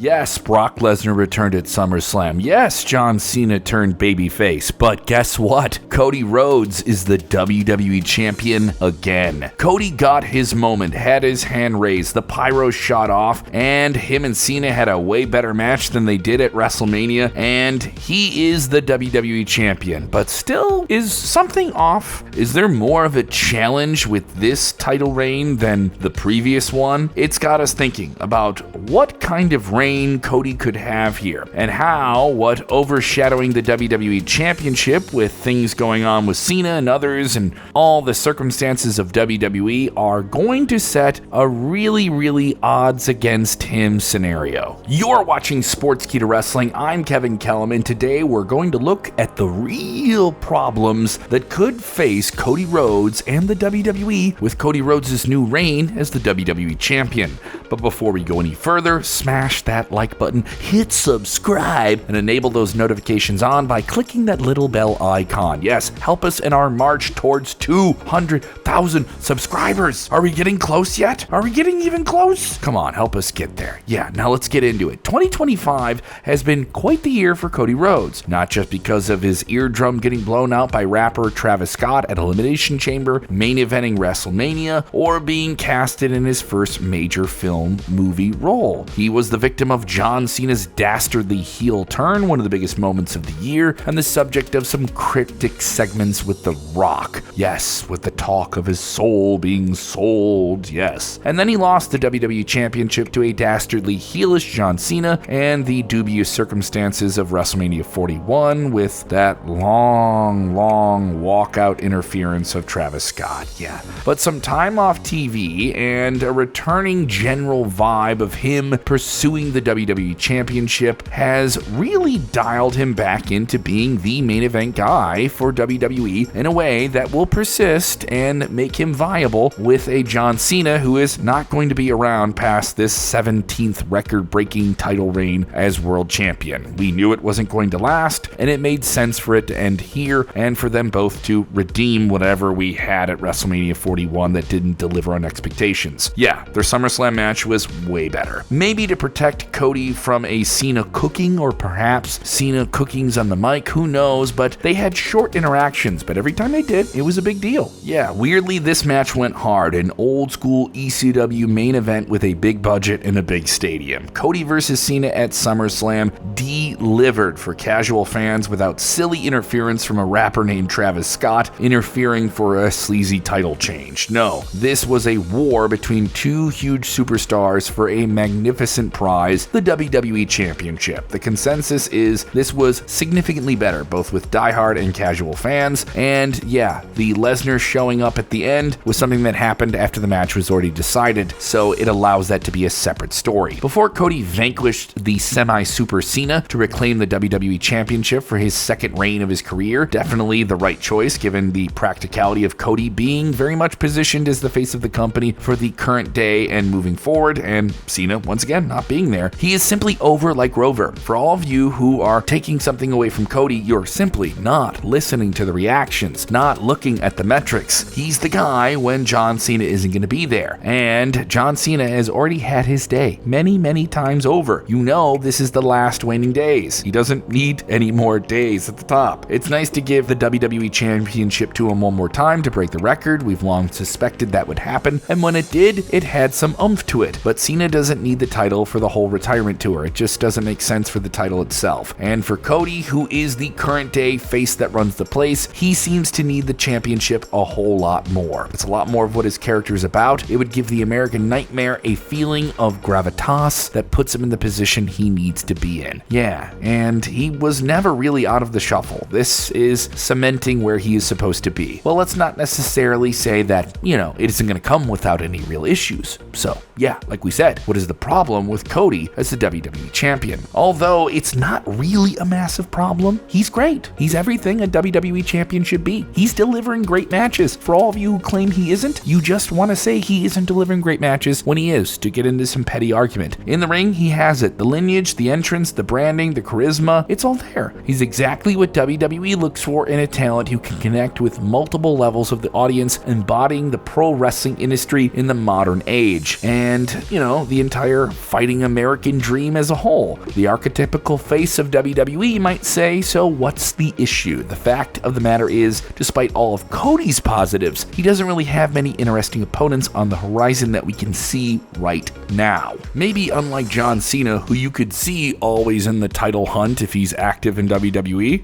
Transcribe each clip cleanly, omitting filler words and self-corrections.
Yes, Brock Lesnar returned at SummerSlam. Yes, John Cena turned babyface. But guess what? Cody Rhodes is the WWE Champion again. Cody got his moment, had his hand raised, the pyro shot off, and him and Cena had a way better match than they did at WrestleMania, and he is the WWE Champion. But still, is something off? Is there more of a challenge with this title reign than the previous one? It's got us thinking about what kind of reign Cody could have here, and how what overshadowing the WWE Championship with things going on with Cena and others and all the circumstances of WWE are going to set a really odds against him scenario. You're watching Sportskeeda Wrestling. I'm Kevin Kellam, and today we're going to look at the real problems that could face Cody Rhodes and the WWE with Cody Rhodes' new reign as the WWE Champion. But before we go any further, smash that like button, hit subscribe, and enable those notifications on by clicking that little bell icon. Yes, help us in our march towards 200,000 subscribers. Are we getting close yet? Are we getting even close? Come on, help us get there. Yeah, now let's get into it. 2025 has been quite the year for Cody Rhodes, not just because of his eardrum getting blown out by rapper Travis Scott at Elimination Chamber, main eventing WrestleMania, or being casted in his first major film movie role. He was the victim of John Cena's dastardly heel turn, one of the biggest moments of the year, and the subject of some cryptic segments with The Rock. Yes, with the talk of his soul being sold, yes. And then he lost the WWE Championship to a dastardly heelish John Cena, and the dubious circumstances of WrestleMania 41 with that long walkout interference of Travis Scott, yeah. But some time off TV and a returning general vibe of him pursuing the WWE Championship has really dialed him back into being the main event guy for WWE in a way that will persist and make him viable with a John Cena who is not going to be around past this 17th record-breaking title reign as world champion. We knew it wasn't going to last, and it made sense for it to end here and for them both to redeem whatever we had at WrestleMania 41 that didn't deliver on expectations. Yeah, their SummerSlam match was way better. Maybe to protect Cody from a Cena cooking, or perhaps Cena cookings on the mic, who knows, but they had short interactions, but every time they did, it was a big deal. Yeah, weirdly, this match went hard, an old school ECW main event with a big budget and a big stadium. Cody versus Cena at SummerSlam delivered for casual fans without silly interference from a rapper named Travis Scott interfering for a sleazy title change. No, this was a war between two huge superstars for a magnificent prize, the WWE Championship. The consensus is this was significantly better, both with diehard and casual fans, and yeah, the Lesnar showing up at the end was something that happened after the match was already decided, so it allows that to be a separate story. Before Cody vanquished the semi-super Cena to reclaim the WWE Championship for his second reign of his career, definitely the right choice given the practicality of Cody being very much positioned as the face of the company for the current day and moving forward, and Cena, once again, not being there. He is simply over like Rover. For all of you who are taking something away from Cody, you're simply not listening to the reactions, not looking at the metrics. He's the guy when John Cena isn't going to be there. And John Cena has already had his day many times over. You know this is the last waning days. He doesn't need any more days at the top. It's nice to give the WWE Championship to him one more time to break the record. We've long suspected that would happen, and when it did, it had some oomph to it. But Cena doesn't need the title for the whole retirement tour. It just doesn't make sense for the title itself. And for Cody, who is the current day face that runs the place, he seems to need the championship a whole lot more. It's a lot more of what his character is about. It would give the American Nightmare a feeling of gravitas that puts him in the position he needs to be in. Yeah, and he was never really out of the shuffle. This is cementing where he is supposed to be. Well, let's not necessarily say that, it isn't going to come without any real issues. So, yeah, like we said, what is the problem with Cody as the WWE Champion? Although it's not really a massive problem, he's great. He's everything a WWE Champion should be. He's delivering great matches. For all of you who claim he isn't, you just want to say he isn't delivering great matches when he is, to get into some petty argument. In the ring, he has it. The lineage, the entrance, the branding, the charisma, it's all there. He's exactly what WWE looks for in a talent who can connect with multiple levels of the audience, embodying the pro wrestling industry in the modern age. And, the entire fighting American American dream as a whole. The archetypical face of WWE might say, so what's the issue? The fact of the matter is, despite all of Cody's positives, he doesn't really have many interesting opponents on the horizon that we can see right now. Maybe unlike John Cena, who you could see always in the title hunt if he's active in WWE,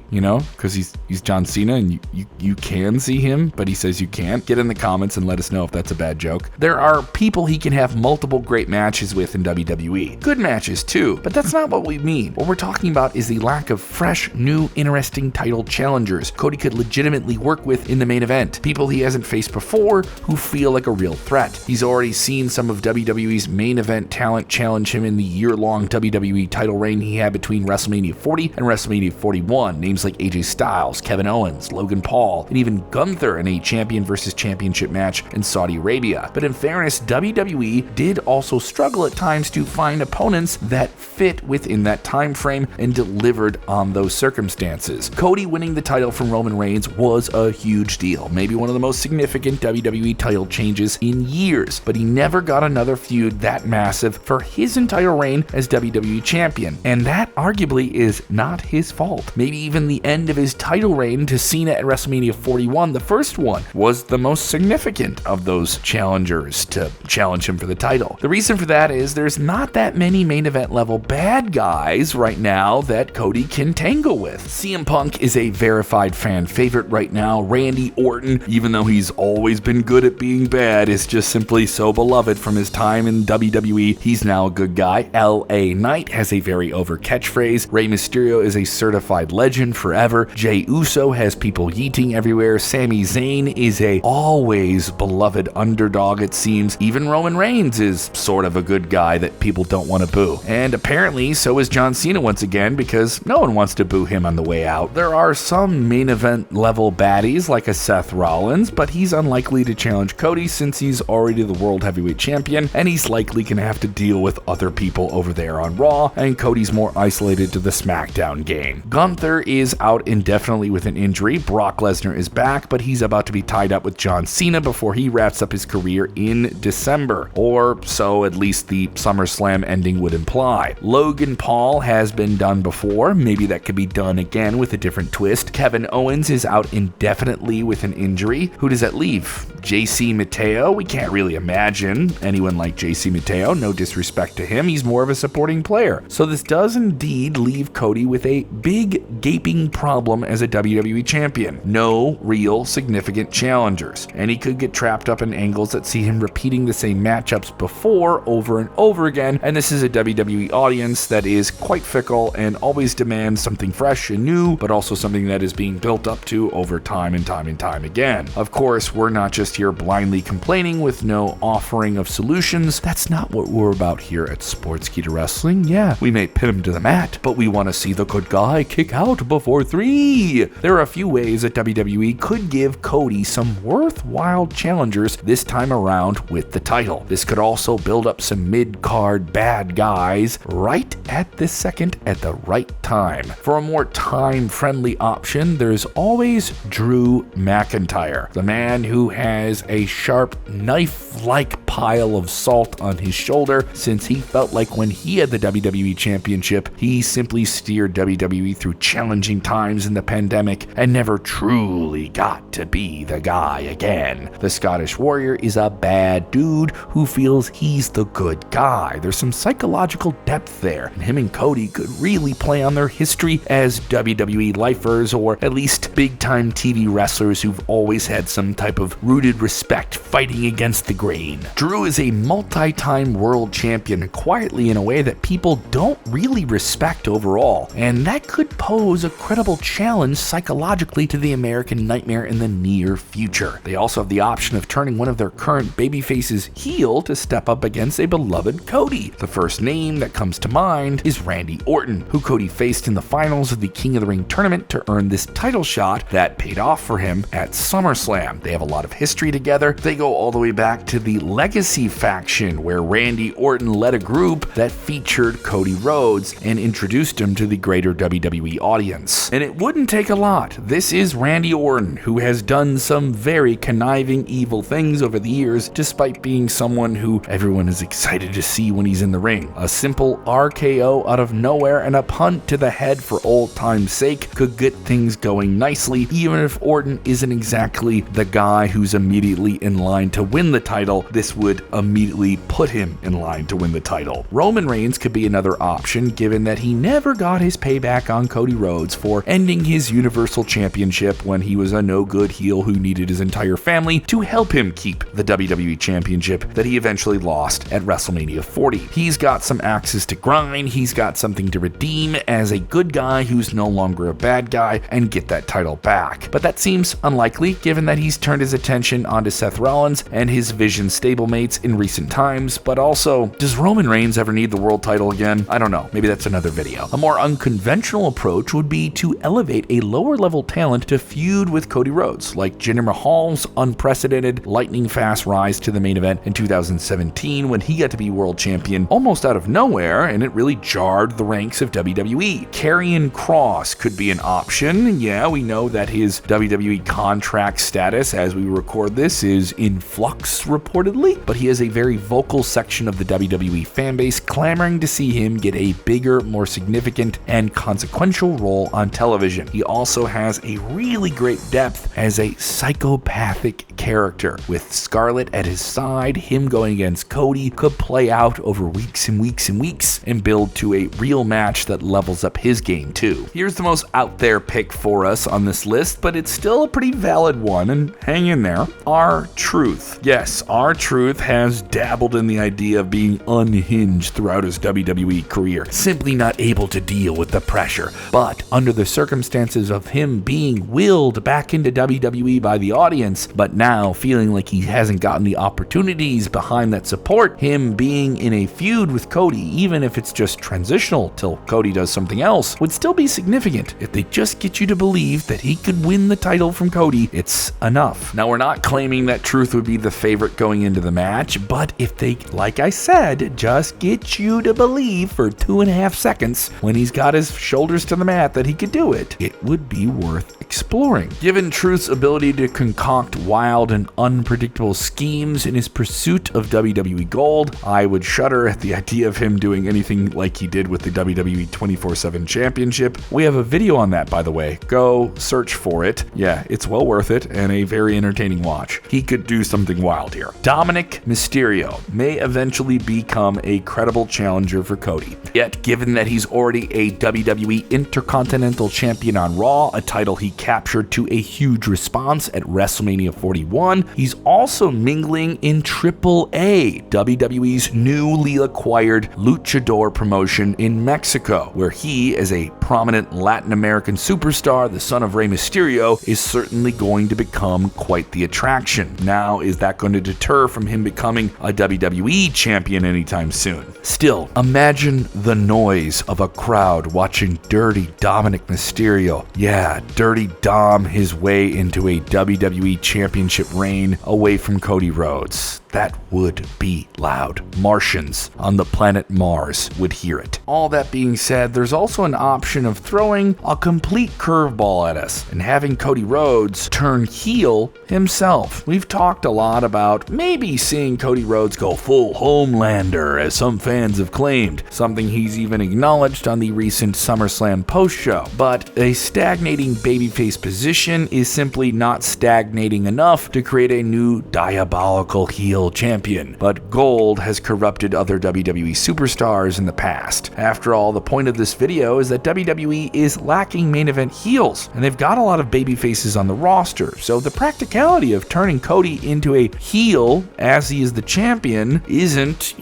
because he's John Cena and you can see him, but he says you can't. Get in the comments and let us know if that's a bad joke. There are people he can have multiple great matches with in WWE. Good matches too, but that's not what we mean. What we're talking about is the lack of fresh, new, interesting title challengers Cody could legitimately work with in the main event. People he hasn't faced before who feel like a real threat. He's already seen some of WWE's main event talent challenge him in the year-long WWE title reign he had between WrestleMania 40 and WrestleMania 41. Names like AJ Styles, Kevin Owens, Logan Paul, and even Gunther in a champion versus championship match in Saudi Arabia. But in fairness, WWE did also struggle at times to find opponents that fit within that time frame and delivered on those circumstances. Cody winning the title from Roman Reigns was a huge deal, maybe one of the most significant WWE title changes in years, but he never got another feud that massive for his entire reign as WWE Champion, and that arguably is not his fault. Maybe even the end of his title reign to Cena at WrestleMania 41, the first one, was the most significant of those challengers to challenge him for the title. The reason for that is there's not that many main event level bad guys right now that Cody can tangle with. CM Punk is a verified fan favorite right now. Randy Orton, even though he's always been good at being bad, is just simply so beloved from his time in WWE. He's now a good guy. LA Knight has a very over catchphrase. Rey Mysterio is a certified legend forever. Jey Uso has people yeeting everywhere. Sami Zayn is a always beloved underdog, it seems. Even Roman Reigns is sort of a good guy that people don't want to boo. And apparently so is John Cena once again, because no one wants to boo him on the way out. There are some main event level baddies like a Seth Rollins, but he's unlikely to challenge Cody since he's already the World Heavyweight Champion, and he's likely gonna have to deal with other people over there on Raw, and Cody's more isolated to the SmackDown game. Gunther is out indefinitely with an injury. Brock Lesnar is back, but he's about to be tied up with John Cena before he wraps up his career in December, or so at least the SummerSlam ending would imply. Logan Paul has been done before. Maybe that could be done again with a different twist. Kevin Owens is out indefinitely with an injury. Who does that leave? JC Mateo? We can't really imagine anyone like JC Mateo. No disrespect to him. He's more of a supporting player. So this does indeed leave Cody with a big gaping problem as a WWE champion. No real significant challengers. And he could get trapped up in angles that see him repeating the same matchups before over and over again. And this is a WWE audience that is quite fickle and always demands something fresh and new, but also something that is being built up to over time and time again. Of course, we're not just here blindly complaining with no offering of solutions. That's not what we're about here at Sportskeeda Wrestling. Yeah, we may pin him to the mat, but we want to see the good guy kick out before 3. There are a few ways that WWE could give Cody some worthwhile challengers this time around with the title. This could also build up some mid-card bad guys right at this second at the right time. For a more time-friendly option, there's always Drew McIntyre, the man who has a sharp knife-like pile of salt on his shoulder since he felt like when he had the WWE Championship, he simply steered WWE through challenging times in the pandemic and never truly got to be the guy again. The Scottish Warrior is a bad dude who feels he's the good guy. There's some psychological depth there, and him and Cody could really play on their history as WWE lifers, or at least big-time TV wrestlers who've always had some type of rooted respect fighting against the grain. Drew is a multi-time world champion quietly in a way that people don't really respect overall, and that could pose a credible challenge psychologically to the American Nightmare in the near future. They also have the option of turning one of their current babyfaces heel to step up against a beloved Cody. The first name that comes to mind is Randy Orton, who Cody faced in the finals of the King of the Ring tournament to earn this title shot that paid off for him at SummerSlam. They have a lot of history together. They go all the way back to the legacy faction where Randy Orton led a group that featured Cody Rhodes and introduced him to the greater WWE audience. And it wouldn't take a lot. This is Randy Orton, who has done some very conniving, evil things over the years, despite being someone who everyone is excited to see when he's in the ring. A simple RKO out of nowhere and a punt to the head for old time's sake could get things going nicely, even if Orton isn't exactly the guy who's immediately in line to win the title. This would immediately put him in line to win the title. Roman Reigns could be another option, given that he never got his payback on Cody Rhodes for ending his Universal Championship when he was a no-good heel who needed his entire family to help him keep the WWE Championship that he eventually lost at WrestleMania 40. He's got some axes to grind, he's got something to redeem as a good guy who's no longer a bad guy and get that title back. But that seems unlikely given that he's turned his attention onto Seth Rollins and his Vision stablemates in recent times. But also, does Roman Reigns ever need the world title again? I don't know, maybe that's another video. A more unconventional approach would be to elevate a lower level talent to feud with Cody Rhodes, like Jinder Mahal's unprecedented lightning fast rise to the main event in 2017 when he got to be world champion almost out of nowhere, and it really jarred the ranks of WWE. Karrion Kross could be an option. Yeah, we know that his WWE contract status as we record this is in flux reportedly, but he has a very vocal section of the WWE fanbase clamoring to see him get a bigger, more significant, and consequential role on television. He also has a really great depth as a psychopathic character. With Scarlett at his side, him going against Cody could play out over weeks and weeks and weeks and build to a real match that levels up his game too. Here's the most out there pick for us on this list, but it's still a pretty valid one, and hang in there. R-Truth. Yes, R-Truth has dabbled in the idea of being unhinged throughout his WWE career, simply not able to deal with the pressure. But under the circumstances of him being willed back into WWE by the audience, but now feeling like he hasn't gotten the opportunities behind that support, him being in a feud with Cody, even if it's just transitional till Cody does something else, would still be significant. If they just get you to believe that he could win the title from Cody, it's enough. Now, we're not claiming that Truth would be the favorite going into the match, but if they, like I said, just get you to believe for 2.5 seconds when he's got his shoulders to the mat that he could do it, it would be worth exploring. Given Truth's ability to concoct wild and unpredictable schemes in his pursuit of WWE gold, I would shudder at the idea of him doing anything like he did with the WWE 24/7 Championship. We have a video on that, by the way. Go search for it. Yeah, it's well worth it and a very entertaining watch. He could do something wild here. Dominik Mysterio may eventually become a credible challenger for Cody. Yet, given that he's already a WWE Intercontinental Champion on Raw, a title he captured to a huge response at WrestleMania 41, he's also mingling in AAA, WWE's newly acquired luchador promotion in Mexico, where he, as a prominent Latin American superstar, the son of Rey Mysterio, is certainly going to become quite the attraction. Now, is that going to deter from him becoming a WWE champion anytime soon? Still, imagine the noise of a crowd watching Dirty Dominik Mysterio. Yeah, Dirty Dom his way into a WWE championship reign away from Cody Rhodes. That would be loud. Martians on the planet Mars would hear it. All that being said, there's also an option of throwing a complete curveball at us and having Cody Rhodes turn heel himself. We've talked a lot about maybe seeing Cody Rhodes go full Homelander, as some fans have claimed, something he's even acknowledged on the recent SummerSlam post-show. But a stagnating babyface position is simply not stagnating enough to create a new diabolical heel champion, but gold has corrupted other WWE superstars in the past. After all, the point of this video is that WWE is lacking main event heels, and they've got a lot of baby faces on the roster, so the practicality of turning Cody into a heel as he is the champion isn't,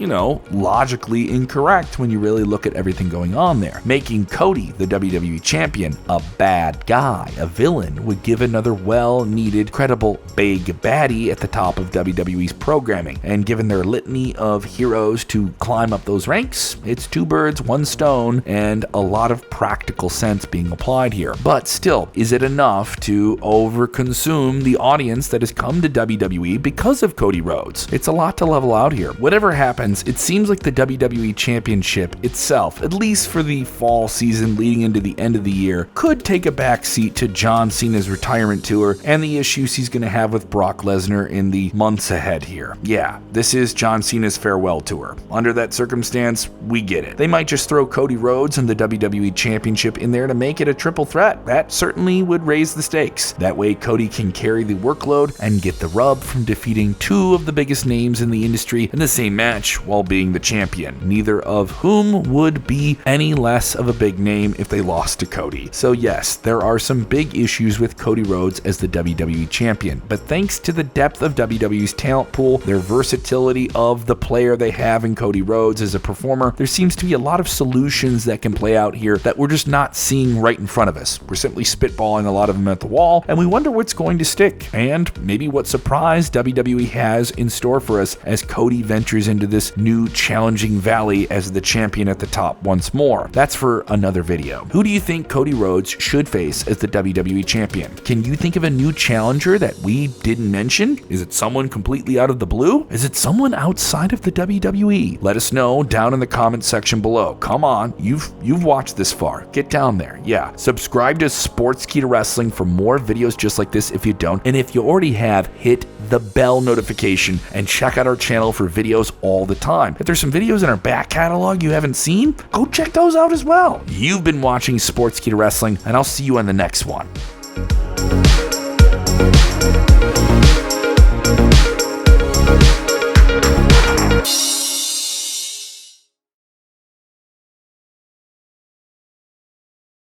logically incorrect when you really look at everything going on there. Making Cody the WWE champion a bad guy, a villain, would give another well-needed, credible big baddie at the top of WWE's program programming. And given their litany of heroes to climb up those ranks, it's two birds, one stone, and a lot of practical sense being applied here. But still, is it enough to overconsume the audience that has come to WWE because of Cody Rhodes? It's a lot to level out here. Whatever happens, it seems like the WWE Championship itself, at least for the fall season leading into the end of the year, could take a backseat to John Cena's retirement tour and the issues he's going to have with Brock Lesnar in the months ahead here. Yeah, this is John Cena's farewell tour. Under that circumstance, we get it. They might just throw Cody Rhodes and the WWE Championship in there to make it a triple threat. That certainly would raise the stakes. That way Cody can carry the workload and get the rub from defeating two of the biggest names in the industry in the same match while being the champion, neither of whom would be any less of a big name if they lost to Cody. So yes, there are some big issues with Cody Rhodes as the WWE Champion, but thanks to the depth of WWE's talent pool, their versatility of the player they have in Cody Rhodes as a performer, there seems to be a lot of solutions that can play out here that we're just not seeing right in front of us. We're simply spitballing a lot of them at the wall, and we wonder what's going to stick, and maybe what surprise WWE has in store for us as Cody ventures into this new challenging valley as the champion at the top once more. That's for another video. Who do you think Cody Rhodes should face as the WWE Champion? Can you think of a new challenger that we didn't mention? Is it someone completely out of the blue? Is it someone outside of the WWE? Let us know down in the comment section below. Come on, you've watched this far. Get down there. Yeah. Subscribe to Sportskeeda Wrestling for more videos just like this if you don't. And if you already have, hit the bell notification and check out our channel for videos all the time. If there's some videos in our back catalog you haven't seen, go check those out as well. You've been watching Sportskeeda Wrestling, and I'll see you on the next one.